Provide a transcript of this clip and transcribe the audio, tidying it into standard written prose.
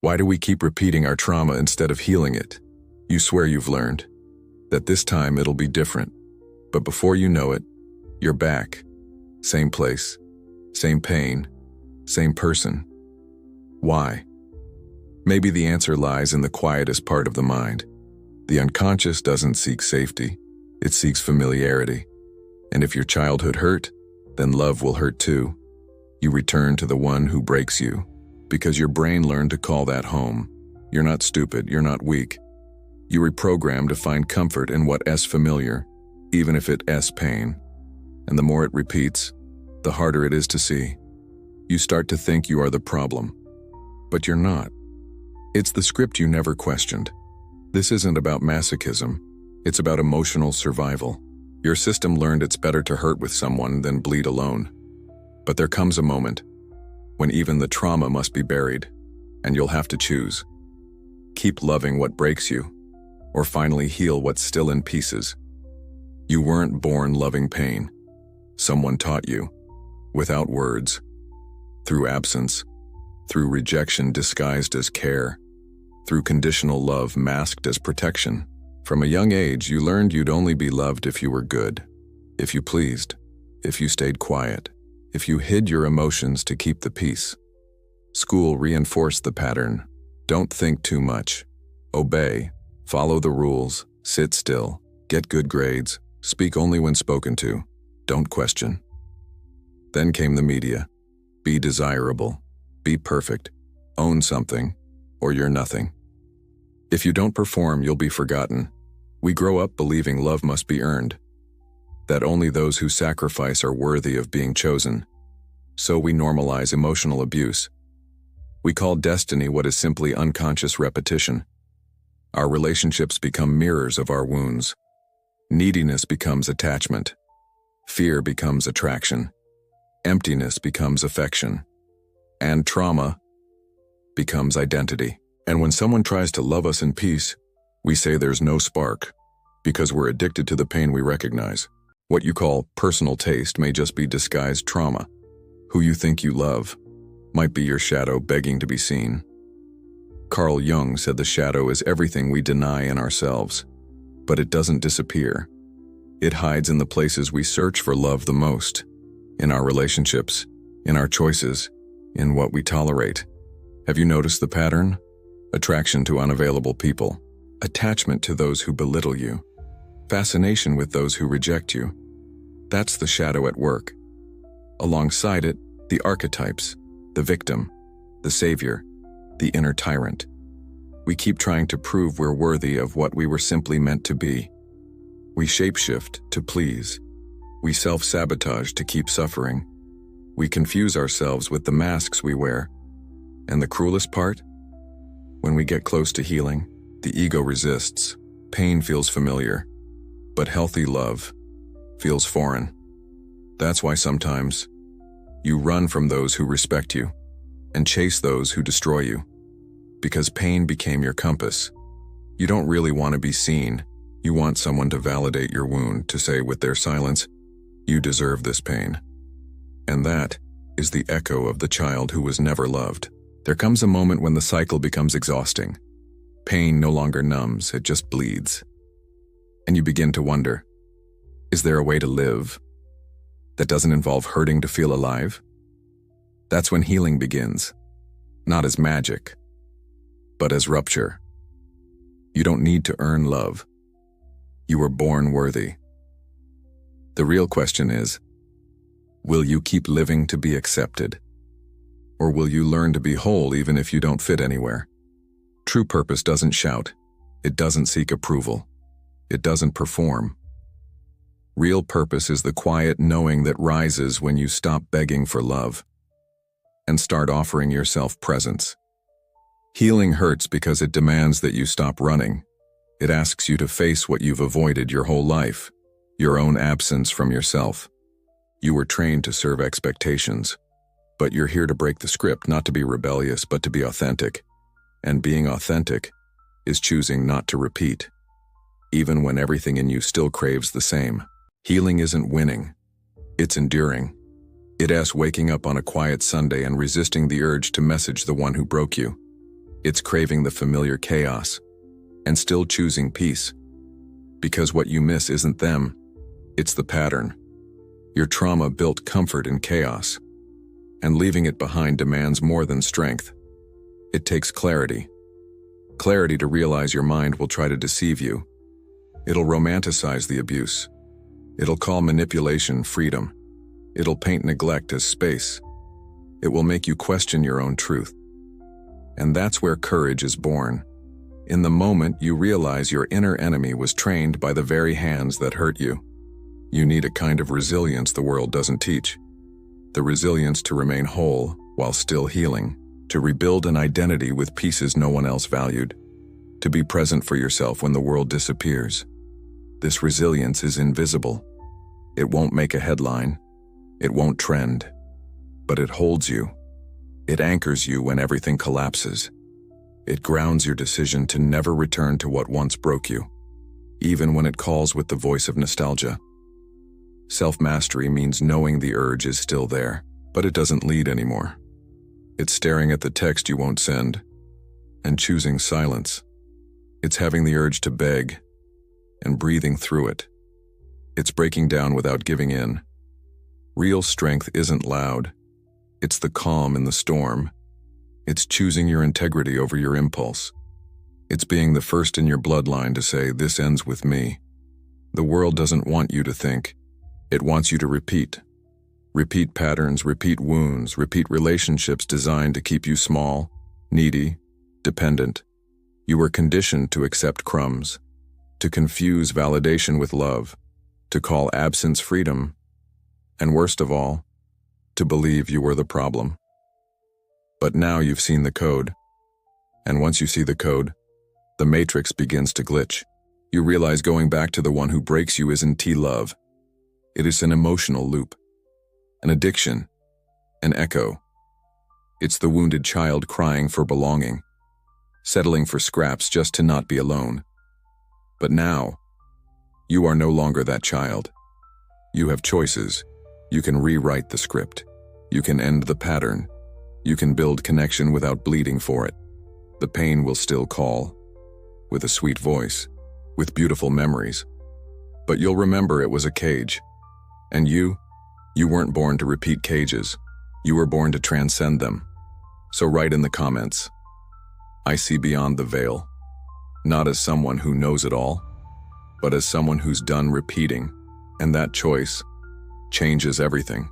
Why do we keep repeating our trauma instead of healing it? You swear you've learned that this time it'll be different, but before you know it, you're back. Same place, same pain, same person. Why? Maybe the answer lies in the quietest part of the mind. The unconscious doesn't seek safety, it seeks familiarity. And if your childhood hurt, then love will hurt too. You return to the one who breaks you, because your brain learned to call that home. You're not stupid, you're not weak. You reprogram to find comfort in what is familiar, even if it is pain. And the more it repeats, the harder it is to see. You start to think you are the problem, but you're not. It's the script you never questioned. This isn't about masochism, it's about emotional survival. Your system learned it's better to hurt with someone than bleed alone. But there comes a moment when even the trauma must be buried, and you'll have to choose. Keep loving what breaks you, or finally heal what's still in pieces. You weren't born loving pain. Someone taught you, without words, through absence, through rejection disguised as care, through conditional love masked as protection. From a young age, you learned you'd only be loved if you were good, if you pleased, if you stayed quiet, if you hid your emotions to keep the peace. School reinforced the pattern. Don't think too much. Obey. Follow the rules. Sit still. Get good grades. Speak only when spoken to. Don't question. Then came the media. Be desirable. Be perfect. Own something, or you're nothing. If you don't perform, you'll be forgotten. We grow up believing love must be earned, that only those who sacrifice are worthy of being chosen. So we normalize emotional abuse. We call destiny what is simply unconscious repetition. Our relationships become mirrors of our wounds. Neediness becomes attachment. Fear becomes attraction. Emptiness becomes affection. And trauma becomes identity. And when someone tries to love us in peace, we say there's no spark, because we're addicted to the pain we recognize. What you call personal taste may just be disguised trauma. Who you think you love might be your shadow begging to be seen. Carl Jung said the shadow is everything we deny in ourselves, but it doesn't disappear. It hides in the places we search for love the most, in our relationships, in our choices, in what we tolerate. Have you noticed the pattern? Attraction to unavailable people, attachment to those who belittle you, fascination with those who reject you. That's the shadow at work. Alongside it, the archetypes, the victim, the savior, the inner tyrant. We keep trying to prove we're worthy of what we were simply meant to be. We shapeshift to please. We self-sabotage to keep suffering. We confuse ourselves with the masks we wear. And the cruelest part? When we get close to healing, the ego resists. Pain feels familiar, but healthy love feels foreign. That's why sometimes you run from those who respect you and chase those who destroy you, because pain became your compass. You don't really want to be seen. You want someone to validate your wound, to say with their silence, you deserve this pain. And that is the echo of the child who was never loved. There comes a moment when the cycle becomes exhausting. Pain no longer numbs, it just bleeds. And you begin to wonder, is there a way to live that doesn't involve hurting to feel alive? That's when healing begins, not as magic, but as rupture. You don't need to earn love. You were born worthy. The real question is, will you keep living to be accepted? Or will you learn to be whole even if you don't fit anywhere? True purpose doesn't shout. It doesn't seek approval. It doesn't perform. Real purpose is the quiet knowing that rises when you stop begging for love and start offering yourself presence. Healing hurts because it demands that you stop running. It asks you to face what you've avoided your whole life, your own absence from yourself. You were trained to serve expectations. But you're here to break the script, not to be rebellious, but to be authentic. And being authentic is choosing not to repeat, even when everything in you still craves the same. Healing isn't winning, it's enduring. It asks waking up on a quiet Sunday and resisting the urge to message the one who broke you. It's craving the familiar chaos and still choosing peace. Because what you miss isn't them, it's the pattern. Your trauma built comfort in chaos, and leaving it behind demands more than strength. It takes clarity. Clarity to realize your mind will try to deceive you. It'll romanticize the abuse. It'll call manipulation freedom. It'll paint neglect as space. It will make you question your own truth. And that's where courage is born. In the moment you realize your inner enemy was trained by the very hands that hurt you. You need a kind of resilience the world doesn't teach. The resilience to remain whole while still healing, to rebuild an identity with pieces no one else valued, to be present for yourself when the world disappears. This resilience is invisible. It won't make a headline. It won't trend. But it holds you. It anchors you when everything collapses. It grounds your decision to never return to what once broke you, even when it calls with the voice of nostalgia. Self-mastery means knowing the urge is still there, but it doesn't lead anymore. It's staring at the text you won't send and choosing silence. It's having the urge to beg and breathing through it. It's breaking down without giving in. Real strength isn't loud. It's the calm in the storm. It's choosing your integrity over your impulse. It's being the first in your bloodline to say, "This ends with me." The world doesn't want you to think. It wants you to repeat. Repeat patterns, repeat wounds, repeat relationships designed to keep you small, needy, dependent. You were conditioned to accept crumbs, to confuse validation with love, to call absence freedom, and worst of all, to believe you were the problem. But now you've seen the code. And once you see the code, the matrix begins to glitch. You realize going back to the one who breaks you isn't T-love. It is an emotional loop, an addiction, an echo. It's the wounded child crying for belonging, settling for scraps just to not be alone. But now, you are no longer that child. You have choices. You can rewrite the script. You can end the pattern. You can build connection without bleeding for it. The pain will still call, with a sweet voice, with beautiful memories. But you'll remember it was a cage. And you weren't born to repeat cages. You were born to transcend them. So write in the comments, "I see beyond the veil," not as someone who knows it all, but as someone who's done repeating, and that choice changes everything.